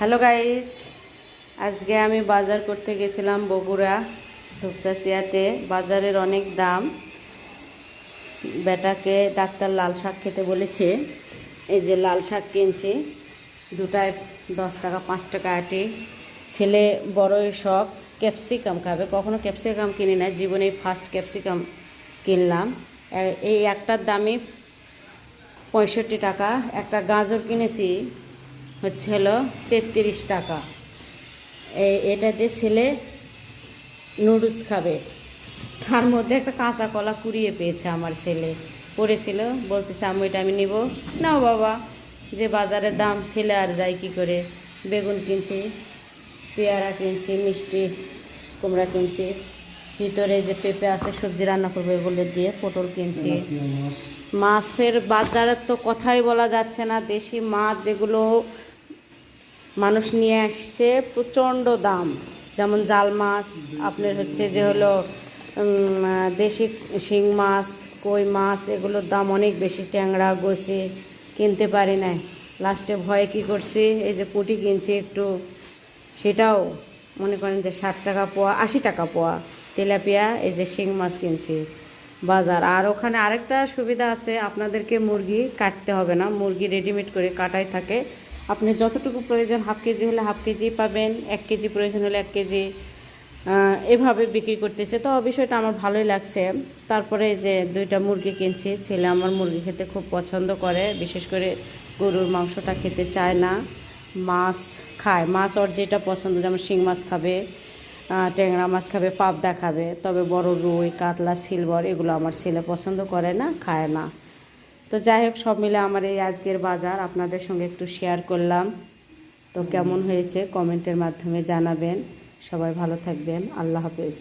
Hello guys, আজকে আমি বাজার করতে গেছিলাম বগুড়া ধূপচাচিয়াতে। বাজারের অনেক দাম। বেটাকে ডাক্তার লাল শাক খেতে বলেছে। এই যে লাল শাক কিনছি, দুটায় 10 টাকা 5 টাকা আটি। ছেলে বড়ই শখ ক্যাপসিকাম খাবে, কখনো ক্যাপসিকাম কিনি না, জীবনে ফার্স্ট ক্যাপসিকাম কিনলাম। এই একটার দামই 65 টাকা। একটা গাজর কিনেছি হলো 33 টাকা। এটা দিয়ে ছেলে নুডলস খাবে। তার মধ্যে একটা কাঁচা কলা কুড়িয়ে পেয়েছে আমার ছেলে, পড়েছিল, বলতেছে আম্মু এটা আমি নিব। নাও বাবা, যে বাজারের দাম ফেলে আর যাই কি করে। বেগুন কিনছি, পেয়ারা কিনছি, মিষ্টি কুমড়া কিনছি, ভিতরে যে পেঁপে আছে সবজি রান্না করবো এগুলো দিয়ে, পটল কিনছি। মাছের বাজারের তো কথাই বলা যাচ্ছে না। দেশি মাছ যেগুলো মানুষ নিয়ে আসছে প্রচণ্ড দাম। যেমন জাল মাছ, আপনার যে হলো দেশি শিং মাছ, কই মাছ, এগুলোর দাম অনেক বেশি। ট্যাংরা গোছি কিনতে পারি নাই। লাস্টে ভয়ে কী করছি, এই যে পুঁটি কিনছি একটু, সেটাও মনে করেন যে 60 টাকা পোয়া, 80 টাকা পোয়া। তেলাপিয়া, এই যে শিং মাছ কিনছি বাজার। আর ওখানে আরেকটা সুবিধা আছে, আপনাদেরকে মুরগি কাটতে হবে না, মুরগি রেডিমেড করে কাটাই থাকে। আপনি যতটুকু প্রয়োজন, হাফ কেজি হলে হাফ কেজি পাবেন, 1 কেজি প্রয়োজন হলে 1 কেজি, এভাবে বিক্রি করতেছে। তো বিষয়টা আমার ভালোই লাগছে। তারপরে যে 2টা মুরগি কিনছি, ছেলে আমার মুরগি খেতে খুব পছন্দ করে, বিশেষ করে গরুর মাংসটা খেতে চায় না। মাছ খায়, মাছ ওর যেটা পছন্দ, যেমন শিং মাছ খাবে, ট্যাংরা মাছ খাবে, পাবদা খাবে, তবে বড় রুই, কাতলা, সিলভার এগুলো আমার ছেলে পছন্দ করে না, খায় না। তো যাই হোক, সব মিলে আমার এই আজকের বাজার আপনাদের সঙ্গে একটু শেয়ার করলাম। তো কেমন হয়েছে কমেন্টের মাধ্যমে জানাবেন। সবাই ভালো থাকবেন। আল্লাহ হাফেজ।